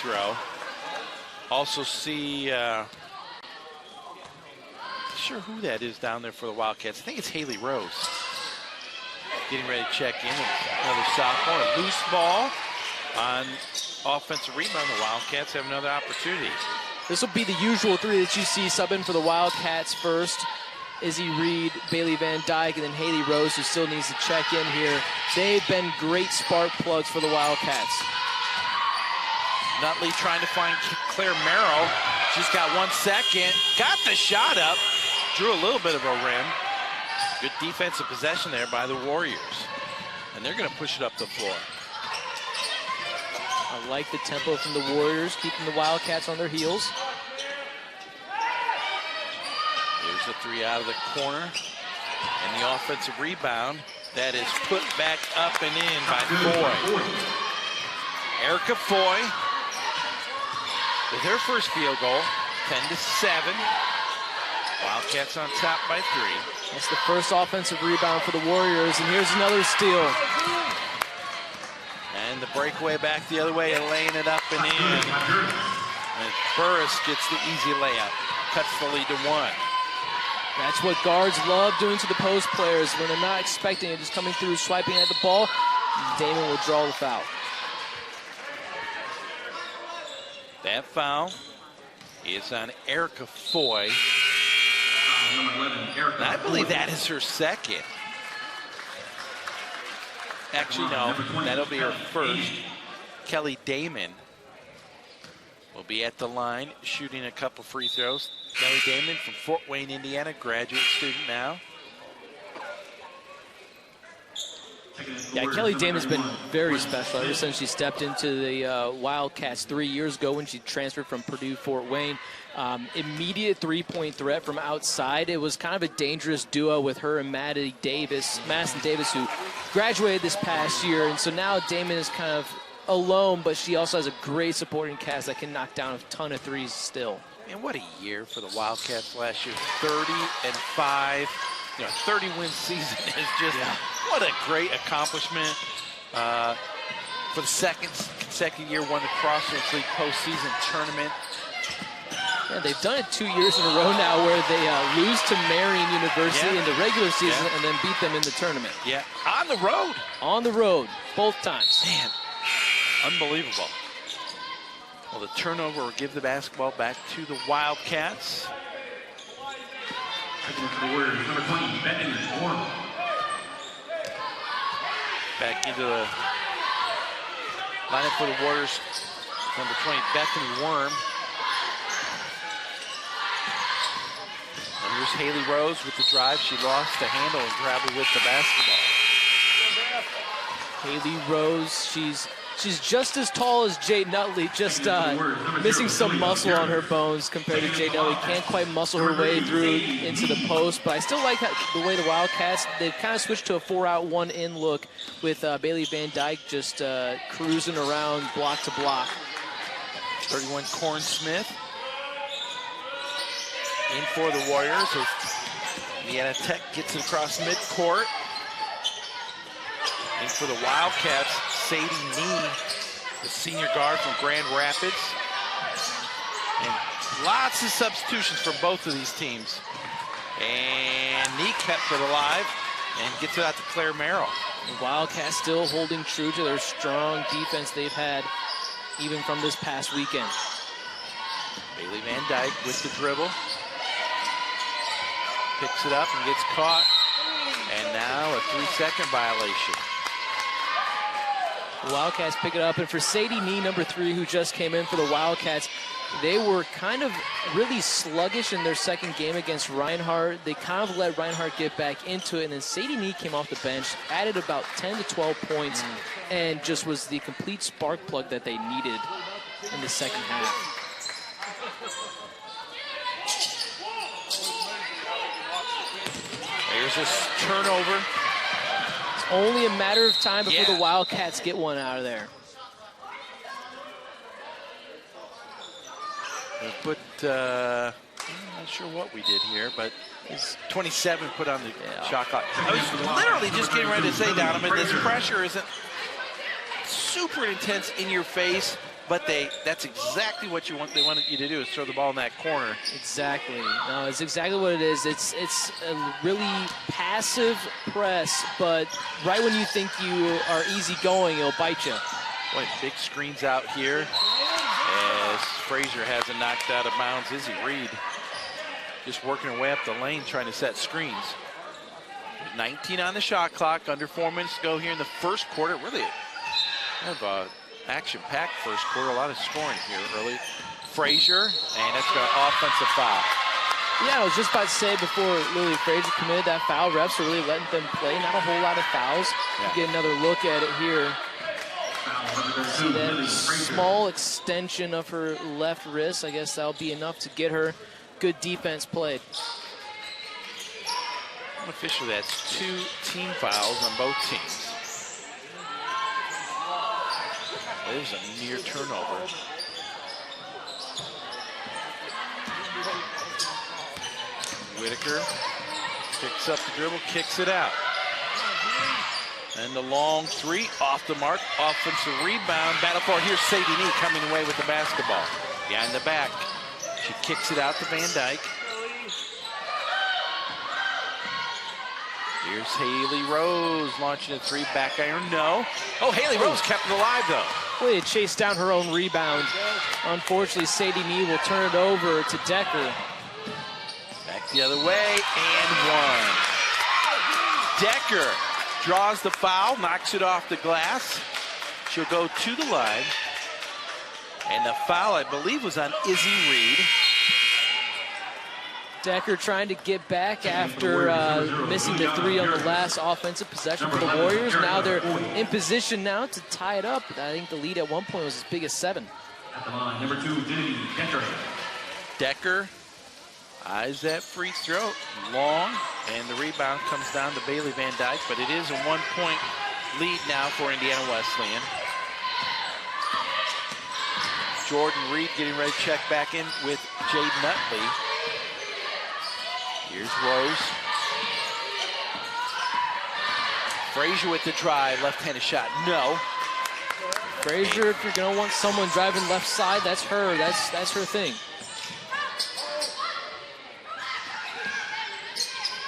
throw. Also see, sure who that is down there for the Wildcats. I think it's Haley Rose. Getting ready to check in. Another sophomore. A loose ball on offensive rebound. The Wildcats have another opportunity. This will be the usual three that you see subbing for the Wildcats first. Izzy Reed, Bailey Van Dyke, and then Haley Rose, who still needs to check in here. They've been great spark plugs for the Wildcats. Nutley trying to find Claire Merrill. She's got 1 second. Got the shot up. Drew a little bit of a rim. Good defensive possession there by the Warriors. And they're going to push it up the floor. I like the tempo from the Warriors, keeping the Wildcats on their heels. Here's a three out of the corner. And the offensive rebound. That is put back up and in by Foy. Erica Foy with her first field goal, 10-7. Wildcats on top by 3. That's the first offensive rebound for the Warriors, and here's another steal. And the breakaway back the other way and laying it up and in. And Burris gets the easy layup, cuts the lead to 1. That's what guards love doing to the post players when they're not expecting it, just coming through, swiping at the ball. Damon will draw the foul. That foul is on Erica Foy. And I believe that is her second. Actually, no, that'll be her first. Kelly Damon will be at the line shooting a couple free throws. Kelly Damon from Fort Wayne, Indiana, graduate student now. Yeah, Kelly Damon's been very special ever since she stepped into the Wildcats 3 years ago when she transferred from Purdue Fort Wayne. Immediate three-point threat from outside. It was kind of a dangerous duo with her and Madison Davis, who graduated this past year. And so now Damon is kind of alone, but she also has a great supporting cast that can knock down a ton of threes still. Man, what a year for the Wildcats last year. 30-5. 30-win season is just, what a great accomplishment. For the second consecutive year, won the Crossroads League postseason tournament. Yeah, they've done it 2 years in a row now where they lose to Marian University in the regular season and then beat them in the tournament. Yeah, on the road. On the road, both times. Man, unbelievable. Well, the turnover will give the basketball back to the Wildcats. Back into the lineup for the Warriors. Number 20, Bethany Worm. And here's Haley Rose with the drive. She lost the handle and grabbed it with the basketball. Haley Rose, she's just as tall as Jade Nutley, just missing some muscle on her bones compared to Jade Nutley. Can't quite muscle her way through into the post, but I still like the way the Wildcats, they've kind of switched to a 4-out, 1-in look with Bailey Van Dyke just cruising around block to block. 31 Corn Smith in for the Warriors as Indiana Tech gets it across midcourt. In for the Wildcats, Sadie Nee, the senior guard from Grand Rapids. And lots of substitutions for both of these teams. And Nee kept it alive and gets it out to Claire Merrill. The Wildcats still holding true to their strong defense they've had even from this past weekend. Bailey Van Dyke with the dribble. Picks it up and gets caught. And now a 3-second violation. The Wildcats pick it up, and for Sadie Nee, number 3, who just came in for the Wildcats, they were kind of really sluggish in their second game against Reinhardt. They kind of let Reinhardt get back into it, and then Sadie Nee came off the bench, added about 10 to 12 points, and just was the complete spark plug that they needed in the second half. Here's a turnover. Only a matter of time before the Wildcats get one out of there. They put, I'm not sure what we did here, but it's 27 put on the shot clock. I was literally just getting ready to say, Donovan, this pressure isn't super intense in your face, but that's exactly what they wanted you to do, is throw the ball in that corner. Exactly. No, it's exactly what it is. It's a really passive press, but right when you think you are easy going, it'll bite you. Boy, big screens out here as Frazier has it knocked out of bounds. Izzy Reed just working her way up the lane trying to set screens. 19 on the shot clock, under 4 minutes to go here in the first quarter. Really kind of a action-packed first quarter, a lot of scoring here early. Frazier, and that's got an offensive foul. Yeah, I was just about to say before Lily Frazier committed that foul, refs are really letting them play. Not a whole lot of fouls. Yeah. Get another look at it here. See that small extension of her left wrist. I guess that'll be enough to get her good defense played. Officially, that's 2 team fouls on both teams. There's a near turnover. Whitaker picks up the dribble, kicks it out. And the long 3 off the mark, offensive rebound, battle for it. Here's Sadie Nee coming away with the basketball. Behind the back, she kicks it out to Van Dyke. Here's Haley Rose launching a 3, back iron, no. Oh, Haley Rose kept it alive though. Well, they chased down her own rebound. Unfortunately, Sadie Nee will turn it over to Decker. Back the other way, and 1. Decker draws the foul, knocks it off the glass. She'll go to the line. And the foul, I believe, was on Izzy Reed. Decker trying to get back after missing the 3 on the last offensive possession for the Warriors. Now they're in position now to tie it up. I think the lead at one point was as big as 7. At the line, number 2, Decker. Decker eyes that free throw, long, and the rebound comes down to Bailey Van Dyke, but it is a 1-point lead now for Indiana Wesleyan. Jordan Reed getting ready to check back in with Jade Nutley. Here's Rose. Frazier with the drive, left-handed shot, no. Frazier, if you're gonna want someone driving left side, that's her. That's her thing.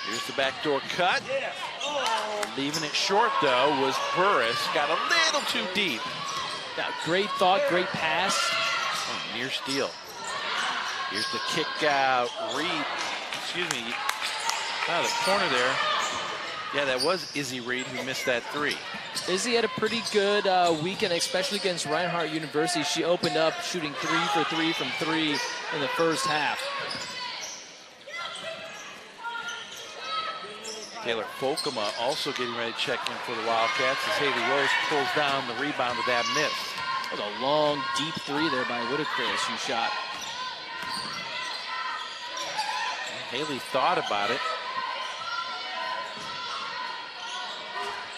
Here's the backdoor cut. Leaving it short though was Burris. Got a little too deep. Yeah, great thought, great pass. Oh, near steal. Here's the kick out. Reed, excuse me, out of the corner there. Yeah, that was Izzy Reed who missed that 3. Izzy had a pretty good weekend, especially against Reinhardt University. She opened up shooting 3 for 3 from 3 in the first half. Taylor Folkema also getting ready to check in for the Wildcats as Haley Rose pulls down the rebound with that miss. That was a long, deep 3 there by Whitaker as she shot. Haley thought about it.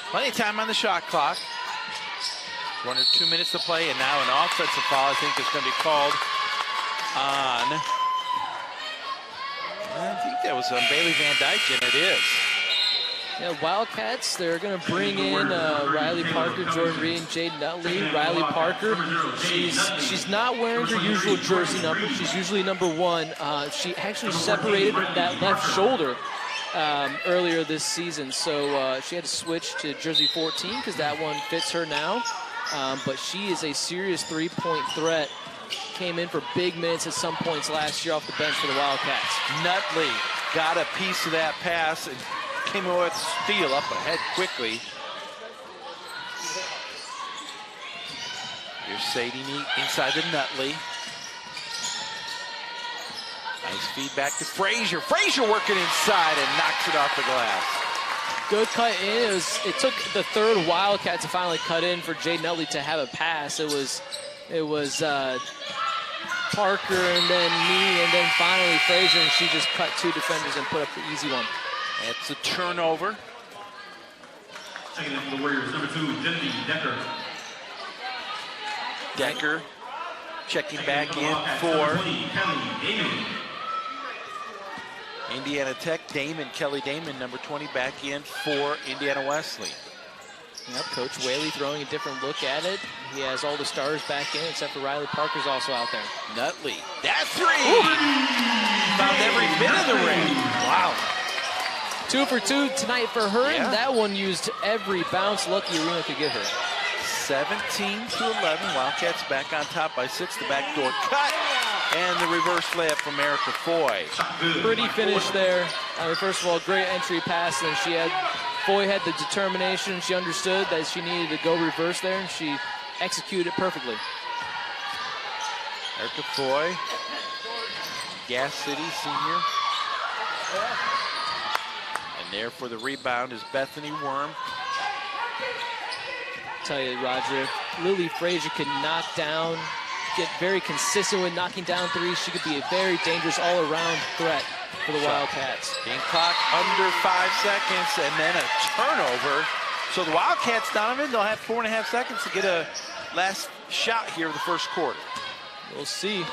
Plenty of time on the shot clock. Under 2 minutes to play, and now an offensive foul I think is going to be called on. I think that was on Bailey Van Dyke, and it is. Yeah, Wildcats, they're going to bring in Riley Parker, Jordan Reed, and Jade Nutley. Riley Parker, she's not wearing her usual jersey number. She's usually number 1. She actually separated that left shoulder earlier this season, so she had to switch to jersey 14 because that one fits her now. But she is a serious 3-point threat. Came in for big minutes at some points last year off the bench for the Wildcats. Nutley got a piece of that pass and came away with steal up ahead quickly. Here's Sadie Nee inside the Nutley. Nice feedback to Frazier. Frazier working inside and knocks it off the glass. Good cut in. It took the 3rd Wildcat to finally cut in for Jade Nutley to have a pass. It was Parker and then me and then finally Frazier, and she just cut 2 defenders and put up the easy one. It's a turnover. Checking in for the Warriors, number 2, Decker. Decker checking back in for Indiana Tech. Kelly Damon, number 20, back in for Indiana Wesleyan. Yep, Coach Whaley throwing a different look at it. He has all the stars back in, except for Riley Parker's also out there. Nutley, that three! Found every bit of the ring. Wow. 2 for 2 tonight for her, Yeah. and that one used every bounce lucky Arena could give her. 17-11. Wildcats back on top by 6. The backdoor cut. And the reverse layup from Erica Foy. Pretty finish there. I mean, first of all, great entry pass, and Foy had the determination. She understood that she needed to go reverse there, and she executed it perfectly. Erica Foy, Gas City senior. And there for the rebound is Bethany Worm. Tell you, Roger, Lily Frazier could knock down, get very consistent with knocking down threes. She could be a very dangerous all-around threat for the Wildcats. Game clock under 5 seconds, and then a turnover. So the Wildcats, Donovan, they'll have 4.5 seconds to get a last shot here in the first quarter. We'll see.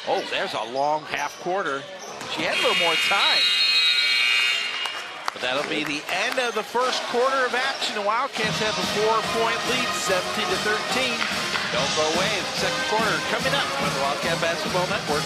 Oh, there's a long half quarter. She had a little more time. But that'll be the end of the first quarter of action. The Wildcats have a 4-point lead, 17-13. Don't go away. The second quarter coming up on the Wildcat Basketball Network.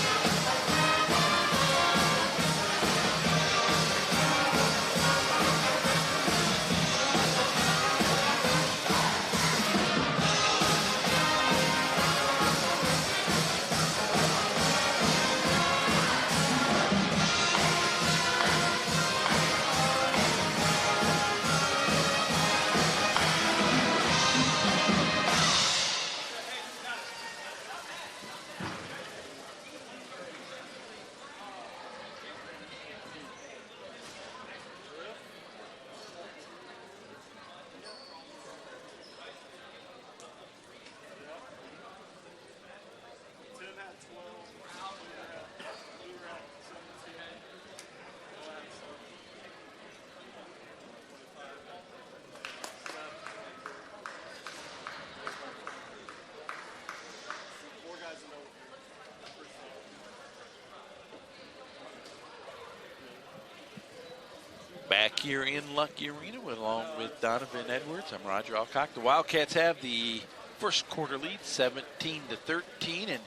Back here in Lucky Arena along with Donovan Edwards. I'm Roger Alcock. The Wildcats have the first quarter lead, 17-13, and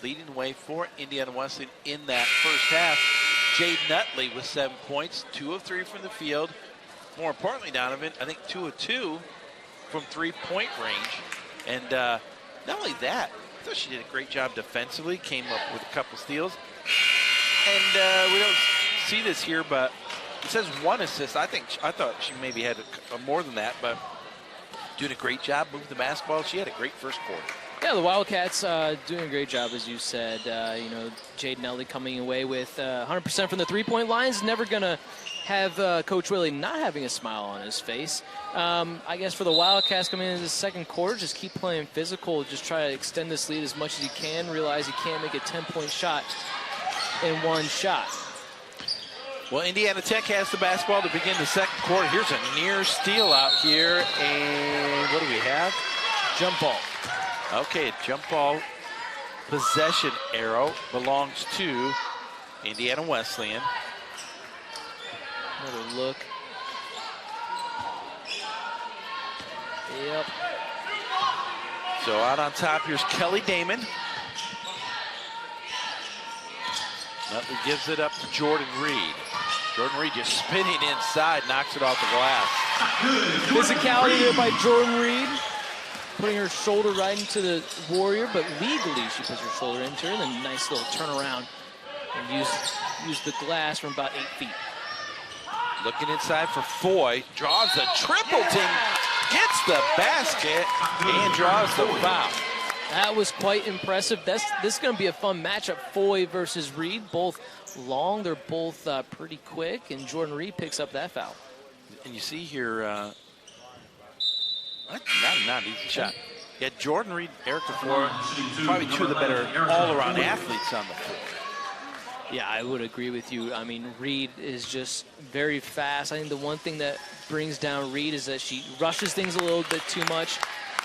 leading the way for Indiana Wesleyan in that first half. Jade Nutley with 7 points, 2 of 3 from the field. More importantly, Donovan, I think 2 of 2 from three-point range. And not only that, I thought she did a great job defensively, came up with a couple steals. And we don't see this here, but it says 1 assist. I thought she maybe had more than that, but doing a great job moving the basketball. She had a great first quarter. Yeah, the Wildcats doing a great job, as you said. You know, Jade Nutley coming away with 100% from the three-point line is never going to have Coach Willie not having a smile on his face. I guess for the Wildcats coming into the second quarter, just keep playing physical, just try to extend this lead as much as you can, realize you can't make a 10-point shot in one shot. Well, Indiana Tech has the basketball to begin the second quarter. Here's a near steal out here, and what do we have? Jump ball. Okay, jump ball possession arrow belongs to Indiana Wesleyan. Another look. Yep. So out on top, here's Kelly Damon. Nutley gives it up to Jordan Reed. Jordan Reed just spinning inside, knocks it off the glass. Physicality there by Jordan Reed, putting her shoulder right into the Warrior, but legally she puts her shoulder into her, and then a nice little turnaround and use the glass from about 8 feet. Looking inside for Foy, draws the tripleton, gets the basket, and draws the foul. That was quite impressive. This is going to be a fun matchup. Foy versus Reed, both long. They're both pretty quick, and Jordan Reed picks up that foul. And you see here, not an easy shot. Yeah, Jordan Reed, Erica Foy, probably 2 of the better all-around athletes on the floor. Yeah, I would agree with you. I mean, Reed is just very fast. I think the one thing that brings down Reed is that she rushes things a little bit too much.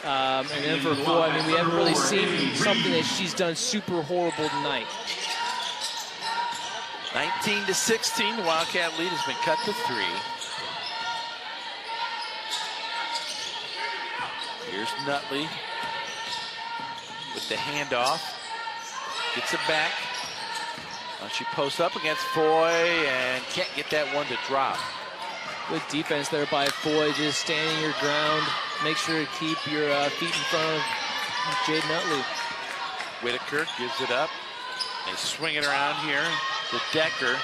And then for Foy, I mean, we haven't really seen something that she's done super horrible tonight. 19-16, the Wildcat lead has been cut to 3. Here's Nutley with the handoff. Gets it back. She posts up against Foy and can't get that one to drop. Good defense there by Foy, just standing your ground. Make sure to keep your feet in front of Jade Nutley. Whitaker gives it up. They swing it around here to Decker.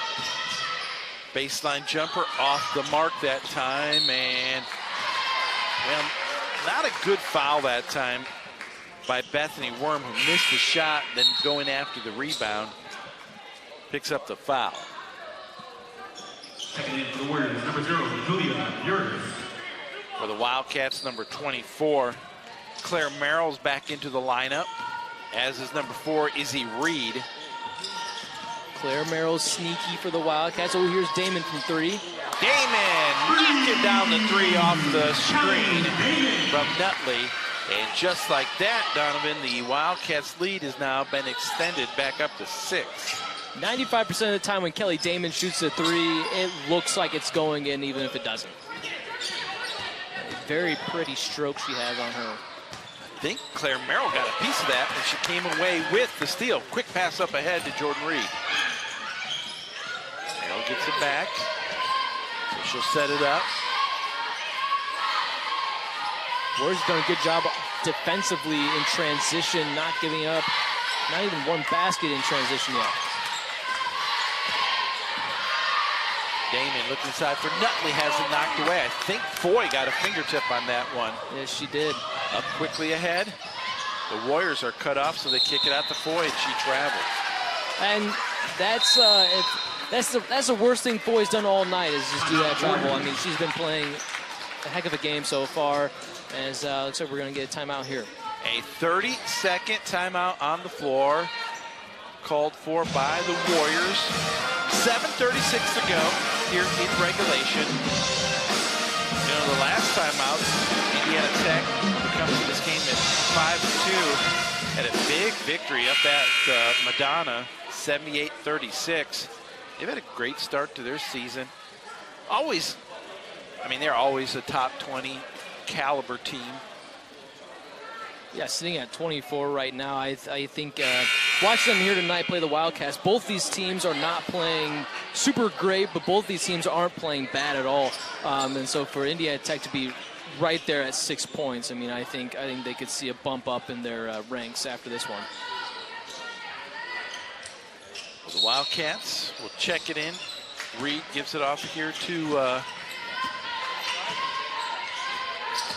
Baseline jumper off the mark that time, and well, not a good foul that time by Bethany Worm, who missed the shot, then going after the rebound, picks up the foul. Checking in for the Warriors, number 0, Julia Burgess. For the Wildcats, number 24, Claire Merrill's back into the lineup, as is number 4, Izzy Reed. Claire Merrill's sneaky for the Wildcats. Oh, here's Damon from 3. Damon knocking down the 3 off the screen from Nutley. And just like that, Donovan, the Wildcats' lead has now been extended back up to 6. 95% of the time when Kelly Damon shoots a 3, it looks like it's going in even if it doesn't. A very pretty stroke she has on her. I think Claire Merrill got a piece of that when she came away with the steal. Quick pass up ahead to Jordan Reed. Merrill gets it back. So she'll set it up. Warriors done a good job defensively in transition, not giving up, not even one basket in transition yet. Damon looks inside for Nutley, has it knocked away. I think Foy got a fingertip on that one. Yes, she did. Up quickly ahead. The Warriors are cut off, so they kick it out to Foy, and she travels. And that's the worst thing Foy's done all night is just do that travel. I mean, she's been playing a heck of a game so far. As looks like we're going to get a timeout here. A 30-second timeout on the floor called for by the Warriors. 7:36 to go here in regulation. You know, the last timeout, Indiana Tech comes to this game at 5-2. Had a big victory up at Madonna, 78-36. They've had a great start to their season. Always, I mean, they're always a top 20 caliber team. Yeah, sitting at 24 right now. I think watching them here tonight play the Wildcats, both these teams are not playing super great, but both these teams aren't playing bad at all. And so for Indiana Tech to be right there at 6 points, I mean, I think they could see a bump up in their ranks after this one. Well, the Wildcats will check it in. Reed gives it off here to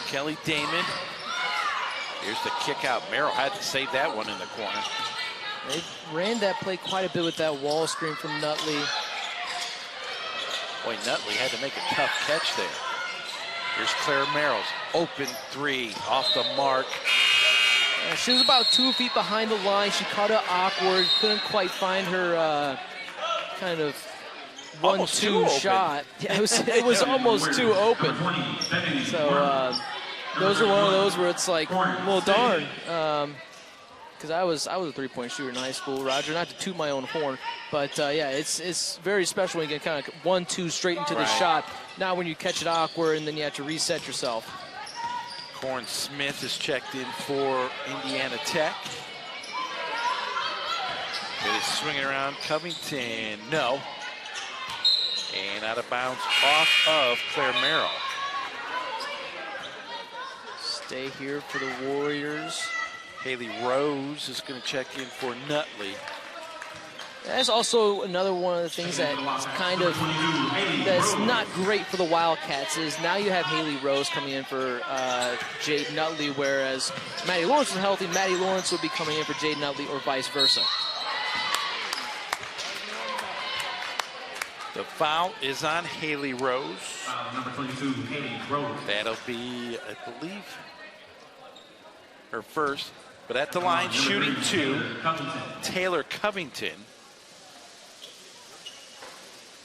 Kelly Damon. Here's the kick out. Merrill had to save that one in the corner. They ran that play quite a bit with that wall screen from Nutley. Boy, Nutley had to make a tough catch there. Here's Claire Merrill's open 3 off the mark. She was about 2 feet behind the line. She caught it awkward. Couldn't quite find her kind of 1-2 shot. Yeah, it was almost too open. So those are one of those where it's like, well, darn. Because I was a 3-point shooter in high school, Roger. Not to toot my own horn, but yeah, it's very special when you get kind of 1-2 straight into the shot. Now when you catch it awkward and then you have to reset yourself. Corn Smith is checked in for Indiana Tech. It is swinging around Covington. No. And out of bounds off of Claire Merrill. Stay here for the Warriors. Haley Rose is going to check in for Nutley. That's also another one of the things that's kind of that's not great for the Wildcats is now you have Haley Rose coming in for Jade Nutley, whereas Maddie Lawrence was healthy. Maddie Lawrence would be coming in for Jade Nutley or vice versa. The foul is on Haley Rose. Number 22, Haley Rose. That'll be, I believe, her first. But at the line, shooting 2, Taylor Covington.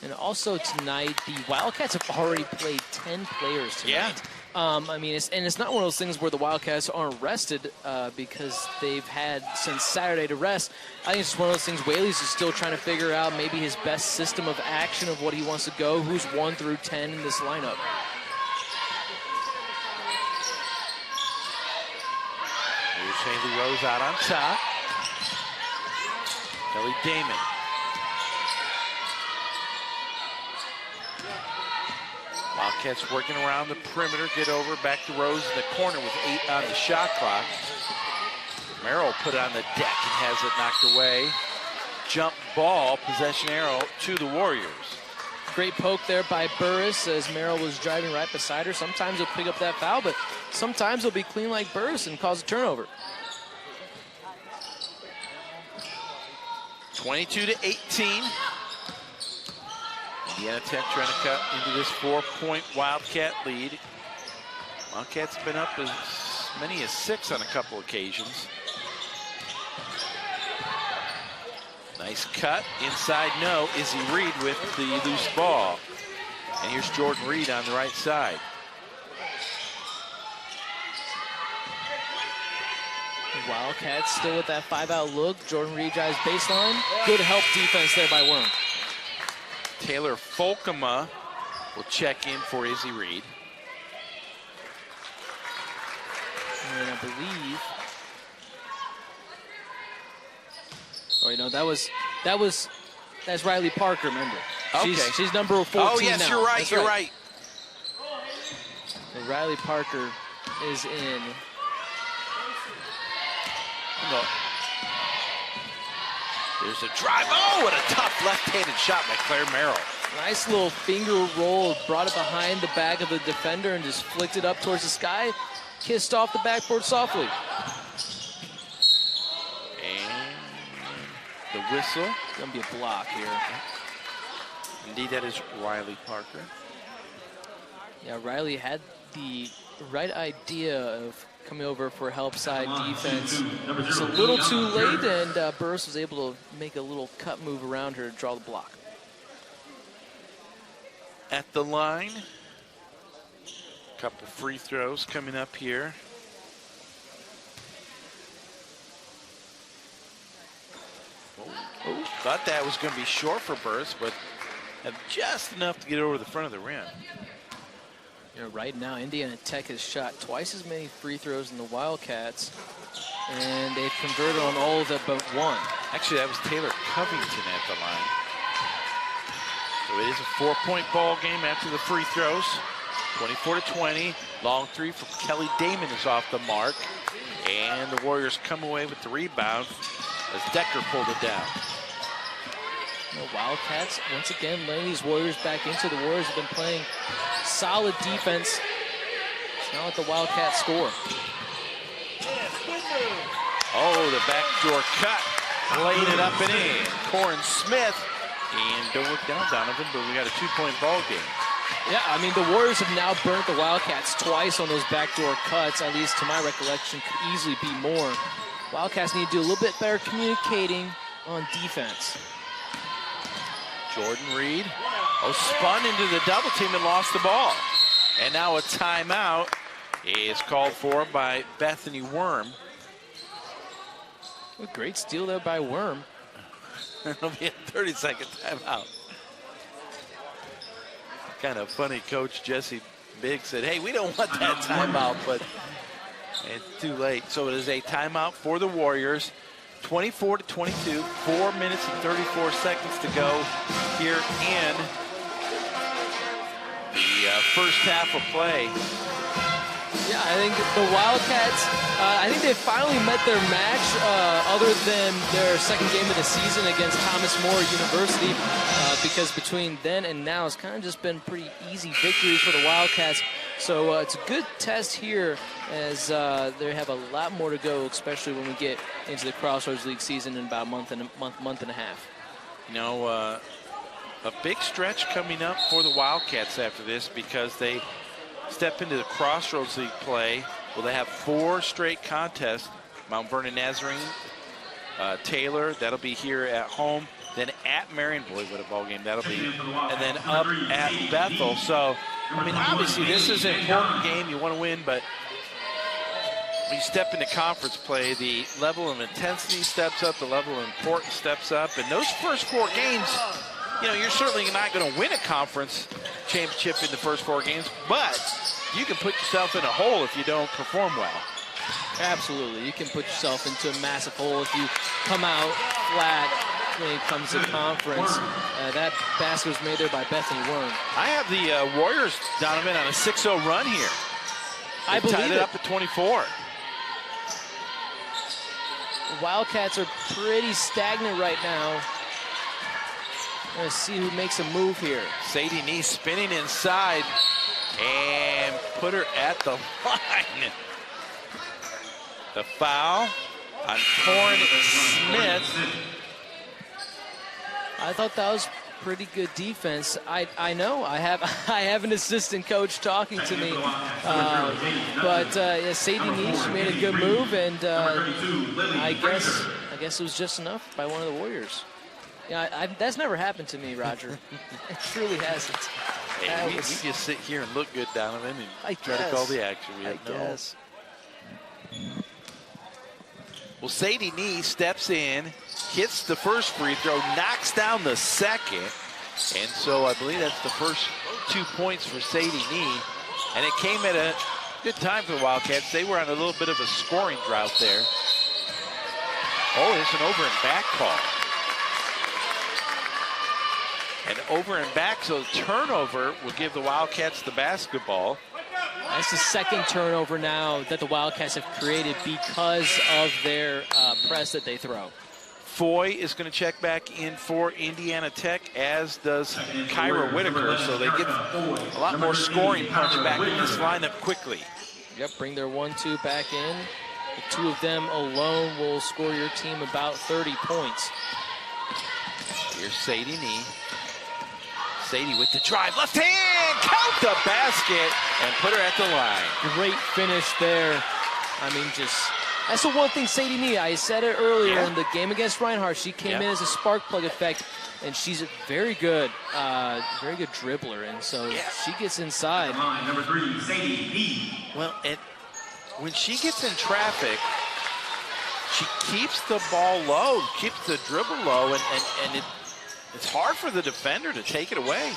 And also tonight, the Wildcats have already played 10 players tonight. Yeah. I mean, it's not one of those things where the Wildcats aren't rested because they've had since Saturday to rest. I think it's just one of those things Whaley's is still trying to figure out maybe his best system of action of what he wants to go, who's 1 through 10 in this lineup. Haley Rose out on top. Kelly Damon. Wildcats working around the perimeter, get over, back to Rose in the corner with 8 on the shot clock. Merrill put it on the deck and has it knocked away. Jump ball, possession arrow to the Warriors. Great poke there by Burris as Merrill was driving right beside her. Sometimes he'll pick up that foul, but sometimes he'll be clean like Burris and cause a turnover. 22-18. Indiana Tech trying to cut into this 4-point Wildcat lead. Wildcats have been up as many as 6 on a couple occasions. Nice cut, inside no, Izzy Reed with the loose ball. And here's Jordan Reed on the right side. Wildcats still with that 5-out look. Jordan Reed drives baseline. Good help defense there by Worm. Taylor Folkema will check in for Izzy Reed. And I believe, oh, you know, that's Riley Parker, remember. Okay. She's number 14 Oh, yes, now. you're right, That's you're right. So Riley Parker is in. No. There's a drive. Oh, what a tough left-handed shot by Claire Merrill. Nice little finger roll, brought it behind the back of the defender and just flicked it up towards the sky. Kissed off the backboard softly. And the whistle. It's gonna be a block here. Indeed, that is Riley Parker. Yeah, Riley had the right idea of coming over for help side defense. Just a little too late, and Burris was able to make a little cut move around her to draw the block. At the line, couple free throws coming up here. Oh, thought that was going to be short for Burris, but have just enough to get over the front of the rim. You know, right now, Indiana Tech has shot twice as many free throws than the Wildcats, and they've converted on all of them but one. Actually, that was Taylor Covington at the line. So it is a 4-point ball game after the free throws. 24-20. Long three from Kelly Damon is off the mark. And the Warriors come away with the rebound as Decker pulled it down. You know, Wildcats, once again, letting these Warriors back into. The Warriors have been playing solid defense. It's not let the Wildcats score. Oh, the backdoor cut. Laying it up and in. Corin Smith. And don't look down, Donovan, but we got a 2-point ball game. Yeah, I mean, the Warriors have now burnt the Wildcats twice on those backdoor cuts, at least to my recollection, could easily be more. Wildcats need to do a little bit better communicating on defense. Jordan Reed, spun into the double team and lost the ball. And now a timeout is called for by Bethany Worm. A great steal there by Worm. It'll be a 30-second timeout. Kind of funny, Coach Jesse Biggs said, hey, we don't want that timeout, but it's too late. So it is a timeout for the Warriors. 24-22, 4 minutes and 34 seconds to go here in the first half of play. Yeah, I think the Wildcats, I think they finally met their match other than their second game of the season against Thomas More University, because between then and now it's kind of just been pretty easy victories for the Wildcats. So it's a good test here as they have a lot more to go, especially when we get into the Crossroads League season in about a month and a half. You know, a big stretch coming up for the Wildcats after this because they step into the Crossroads League play. Well, they have 4 straight contests. Mount Vernon Nazarene, Taylor, that'll be here at home. Then at Marion, boy, what a ball game that'll be. And then up at Bethel. So, I mean, obviously this is an important game. You want to win, but when you step into conference play, the level of intensity steps up, the level of importance steps up. And those first 4 games, you know, you're certainly not going to win a conference championship in the first 4 games, but you can put yourself in a hole if you don't perform well. Absolutely. You can put yourself into a massive hole if you come out flat when it comes to conference. That basket was made there by Bethany Worm. I have the Warriors, Donovan, on a 6-0 run here. I believe tied it up at 24. The Wildcats are pretty stagnant right now. Let's see who makes a move here. Sadie Nee spinning inside and put her at the line. The foul on Torrin Smith. I thought that was pretty good defense. I know I have an assistant coach talking to me, but Sadie Nee, she made a good move, and I guess it was just enough by one of the Warriors. Yeah, that's never happened to me, Roger. It truly hasn't. Hey, we just sit here and look good, Donovan, and try to call the action. I guess. Well, Sadie Nee steps in, hits the first free throw, knocks down the second. And so I believe that's the first 2 points for Sadie Nee. And it came at a good time for the Wildcats. They were on a little bit of a scoring drought there. Oh, there's an over and back call. And over and back, so the turnover will give the Wildcats the basketball. That's the second turnover now that the Wildcats have created because of their press that they throw. Foy is going to check back in for Indiana Tech, as does Kyra Whitaker, so they get a lot more scoring punch back in this lineup quickly. Yep, bring their 1-2 back in. The two of them alone will score your team about 30 points. Here's Sadie Nee. Sadie with the drive, left hand, count the basket, and put her at the line. Great finish there. I mean, that's the one thing Sadie Nee, I said it earlier in the game against Reinhardt, she came in as a spark plug effect, and she's a very good dribbler, and so she gets inside. Number 3, Sadie Nee. Well, and when she gets in traffic, she keeps the ball low, keeps the dribble low, and it's hard for the defender to take it away.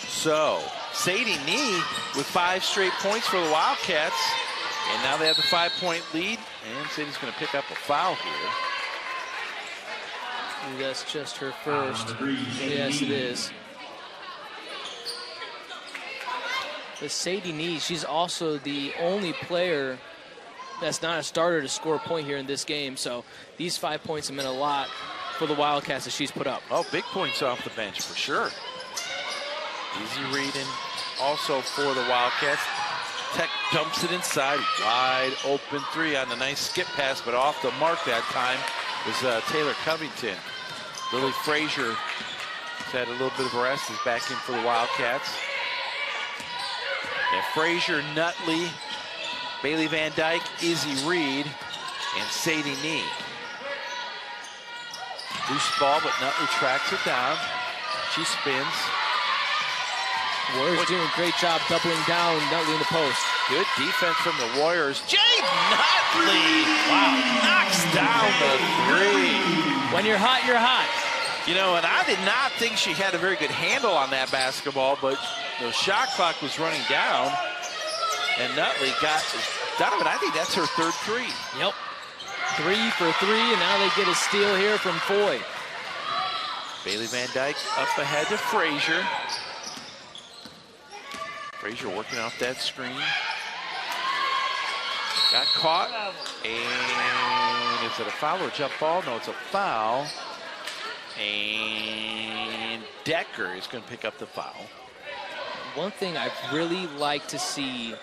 So, Sadie Nee with 5 straight points for the Wildcats. And now they have the 5-point lead. And Sadie's going to pick up a foul here. That's just her first. Yes, it is. But Sadie Nee, she's also the only player that's not a starter to score a point here in this game. So these 5 points have meant a lot for the Wildcats that she's put up. Oh, big points off the bench for sure. Easy reading also for the Wildcats. Tech dumps it inside, wide open three on the nice skip pass, but off the mark that time was Taylor Covington. Lily Frazier has had a little bit of a rest, is back in for the Wildcats. And Frazier, Nutley, Bailey Van Dyke, Izzy Reed, and Sadie Nee. Loose ball, but Nutley tracks it down. She spins. Warriors doing a great job doubling down Nutley in the post. Good defense from the Warriors. Jade Nutley, wow, knocks down the three. When you're hot, you're hot. You know, and I did not think she had a very good handle on that basketball, but the shot clock was running down, and Nutley got, Donovan, I think that's her third three. Yep, 3 for 3, and now they get a steal here from Foy. Bailey Van Dyke up ahead to Frazier. Frazier working off that screen. Got caught, and is it a foul or a jump ball? No, it's a foul. And Decker is going to pick up the foul. One thing I'd really like to see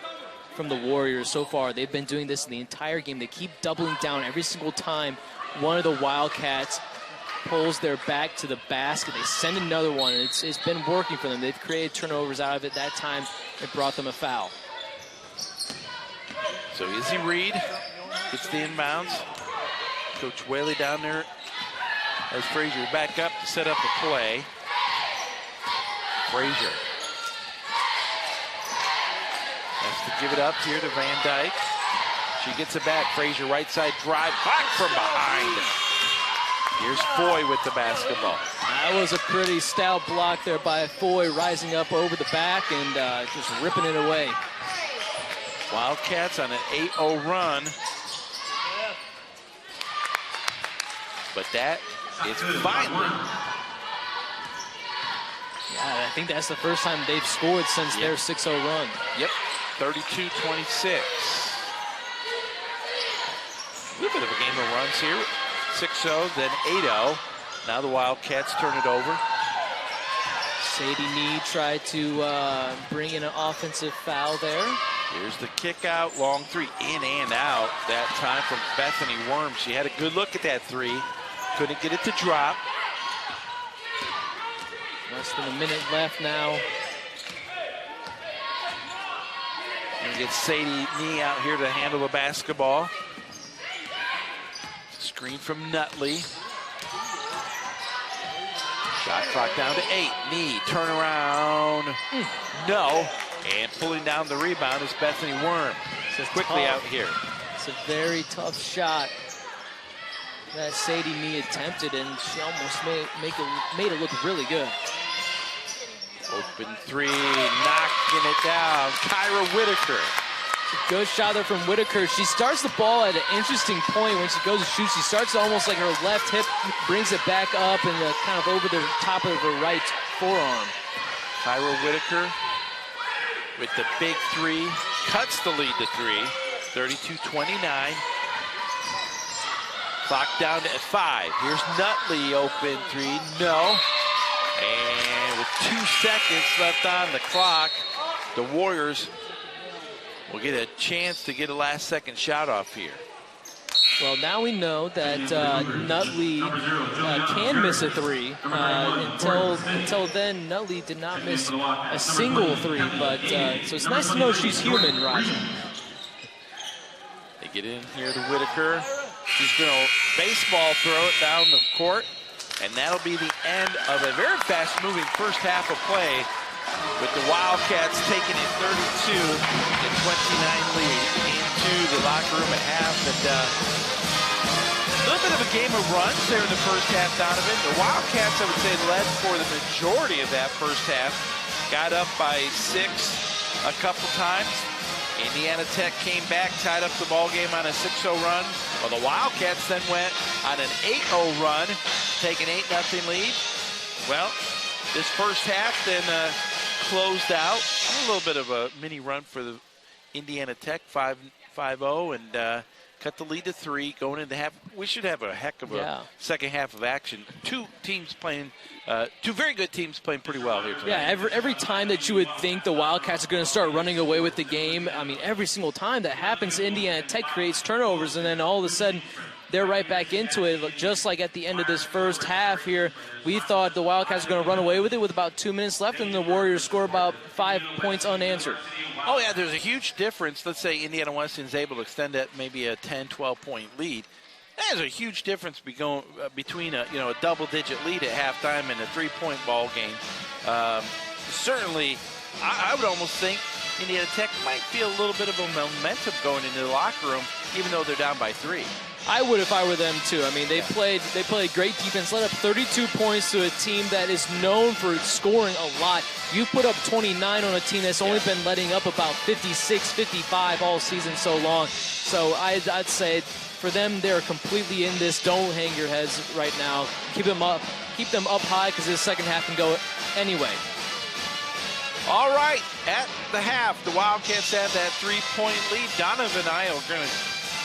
from the Warriors so far, they've been doing this in the entire game. They keep doubling down every single time one of the Wildcats pulls their back to the basket. They send another one, and it's been working for them. They've created turnovers out of it. That time, it brought them a foul. So Izzy Reed gets the inbounds. Coach Whaley down there as Frazier back up to set up the play. Frazier has to give it up here to Van Dyke. She gets it back. Frazier right side drive, back from behind. Here's Foy with the basketball. That was a pretty stout block there by Foy, rising up over the back and just ripping it away. Wildcats on an 8-0 run. But that is finally. Yeah, I think that's the first time they've scored since their 6-0 run. Yep, 32-26. A little bit of a game of runs here. 6-0, then 8-0. Now the Wildcats turn it over. Sadie Nee tried to bring in an offensive foul there. Here's the kick out, long three, in and out. That time from Bethany Worm. She had a good look at that three. Couldn't get it to drop. Less than a minute left now. And get Sadie Nee out here to handle the basketball. Screen from Nutley. Shot clock down to 8. Nee, turnaround. No. And pulling down the rebound is Bethany Worm. So quickly out here. It's a very tough shot that Sadie Nee attempted, and she almost made it look really good. Open three, knocking it down. Kyra Whitaker. Good shot there from Whitaker. She starts the ball at an interesting point when she goes to shoot. She starts almost like her left hip, brings it back up and kind of over the top of her right forearm. Kyra Whitaker with the big three, cuts the lead to 3, 32-29. Clock down to 5. Here's Nutley, open three, no. And with 2 seconds left on the clock, the Warriors will get a chance to get a last-second shot off here. Well, now we know that Nutley can miss a 3. Until then, Nutley did not miss a single 3. But so it's nice to know she's human, Roger. They get in here to Whitaker. She's going to baseball throw it down the court. And that'll be the end of a very fast-moving first half of play, with the Wildcats taking a 32-29 lead into the locker room at half. And a little bit of a game of runs there in the first half, Donovan. The Wildcats, I would say, led for the majority of that first half. Got up by 6 a couple times. Indiana Tech came back, tied up the ball game on a 6-0 run. Well, the Wildcats then went on an 8-0 run, taking 8-0 lead. Well, this first half then closed out. A little bit of a mini run for the Indiana Tech, 5-0, and cut the lead to 3 going into half. We should have a heck of a second half of action. Two very good teams playing pretty well here tonight. Yeah, every time that you would think the Wildcats are going to start running away with the game, I mean, every single time that happens, Indiana Tech creates turnovers, and then all of a sudden they're right back into it. Just like at the end of this first half here, we thought the Wildcats were going to run away with it with about 2 minutes left, and the Warriors score about 5 points unanswered. Oh, yeah, there's a huge difference. Let's say Indiana Wesleyan's able to extend that maybe a 10, 12-point lead. There's a huge difference between a double-digit lead at halftime and a 3-point ball game. Certainly, I would almost think Indiana Tech might feel a little bit of a momentum going into the locker room, even though they're down by 3. I would if I were them too. I mean, they played great defense, let up 32 points to a team that is known for scoring a lot. You put up 29 on a team that's only been letting up about 56, 55 all season so long. So I'd say for them, they're completely in this. Don't hang your heads right now. Keep them up high, because this second half can go anyway. All right, at the half, the Wildcats have that 3-point lead. Donovan and I are going to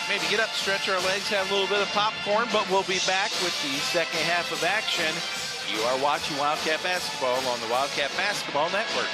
maybe get up, stretch our legs, have a little bit of popcorn, but we'll be back with the second half of action. You are watching Wildcat Basketball on the Wildcat Basketball Network.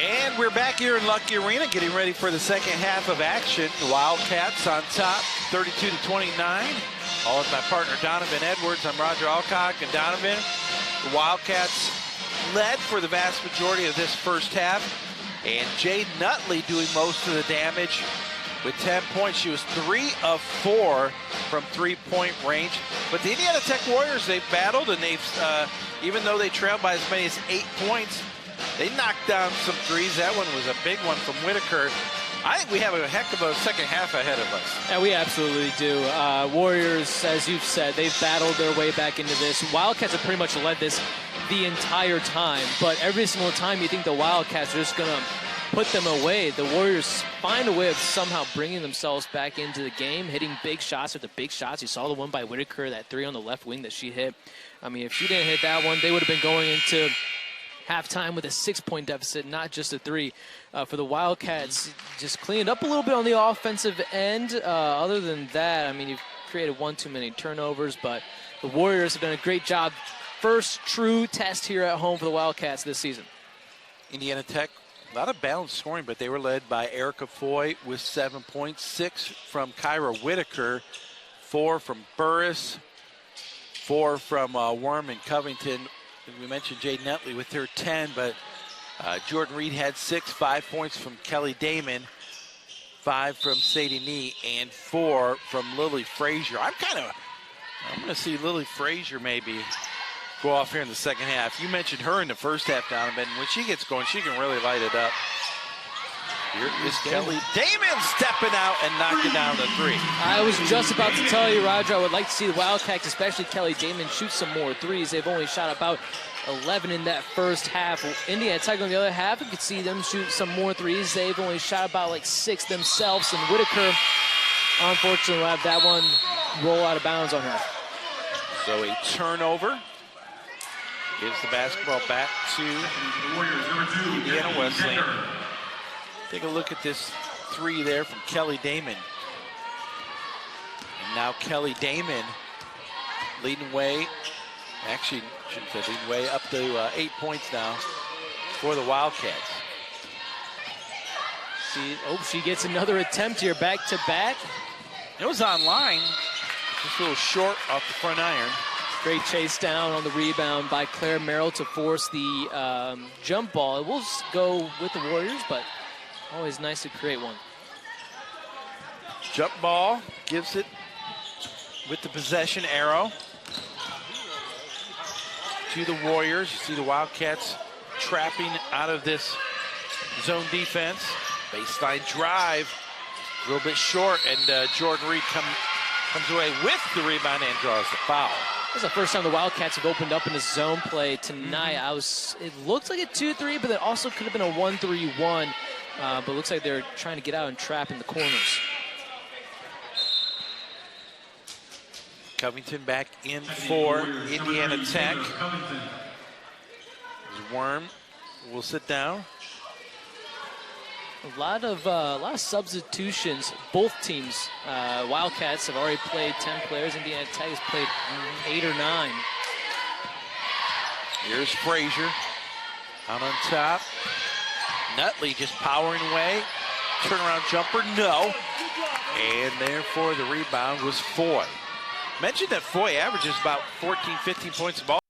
And we're back here in Lucky Arena getting ready for the second half of action. The Wildcats on top, 32-29. All with my partner Donovan Edwards. I'm Roger Alcock, and Donovan. The Wildcats led for the vast majority of this first half. And Jade Nutley doing most of the damage with 10 points. She was 3 of 4 from three-point range. But the Indiana Tech Warriors, they've battled, and they've, even though they trailed by as many as 8 points, they knocked down some threes. That one was a big one from Whitaker. I think we have a heck of a second half ahead of us. Yeah, we absolutely do. Warriors, as you've said, they've battled their way back into this. Wildcats have pretty much led this the entire time, but every single time you think the Wildcats are just going to put them away, the Warriors find a way of somehow bringing themselves back into the game, hitting big shots with the big shots. You saw the one by Whitaker, that three on the left wing that she hit. I mean, if she didn't hit that one, they would have been going into halftime with a 6-point deficit, not just a 3. For the Wildcats, just cleaned up a little bit on the offensive end. Other than that, I mean, you've created one too many turnovers, but the Warriors have done a great job. First true test here at home for the Wildcats this season. Indiana Tech, a lot of balanced scoring, but they were led by Erica Foy with 7 points, 6 from Kyra Whitaker, 4 from Burris, 4 from Worm and Covington. We mentioned Jade Nutley with her 10, but Jordan Reed had 6, 5 points from Kelly Damon, 5 from Sadie Nee, and 4 from Lily Frazier. I'm going to see Lily Frazier maybe go off here in the second half. You mentioned her in the first half, Donovan. When she gets going, she can really light it up. Here is Kelly Damon stepping out and knocking down the 3. I was just about to tell you, Roger, I would like to see the Wildcats, especially Kelly Damon, shoot some more threes. They've only shot about 11 in that first half. Indiana Tech on the other half, you could see them shoot some more threes. They've only shot about like 6 themselves, and Whitaker, unfortunately, will have that one roll out of bounds on her. So a turnover gives the basketball back to Indiana Wesleyan. Take a look at this 3 there from Kelly Damon. And now Kelly Damon leading way. Actually, shouldn't say leading way, up to 8 points now for the Wildcats. She gets another attempt here, back to back. It was online, just a little short off the front iron. Great chase down on the rebound by Claire Merrill to force the jump ball. It will go with the Warriors, but always nice to create one. Jump ball gives it with the possession arrow to the Warriors. You see the Wildcats trapping out of this zone defense. Baseline drive, a little bit short, and Jordan Reed comes away with the rebound and draws the foul. This is the first time the Wildcats have opened up in a zone play tonight. It looked like a 2-3, but it also could have been a 1-3-1. But it looks like they're trying to get out and trap in the corners. Covington back in for Indiana Tech. Worm will sit down. A lot of substitutions. Both teams, Wildcats have already played 10 players. Indiana Tech has played 8 or 9. Here's Frazier out on top. Nutley just powering away. Turnaround jumper, no. And therefore the rebound was Foy. Mentioned that Foy averages about 14, 15 points a ball.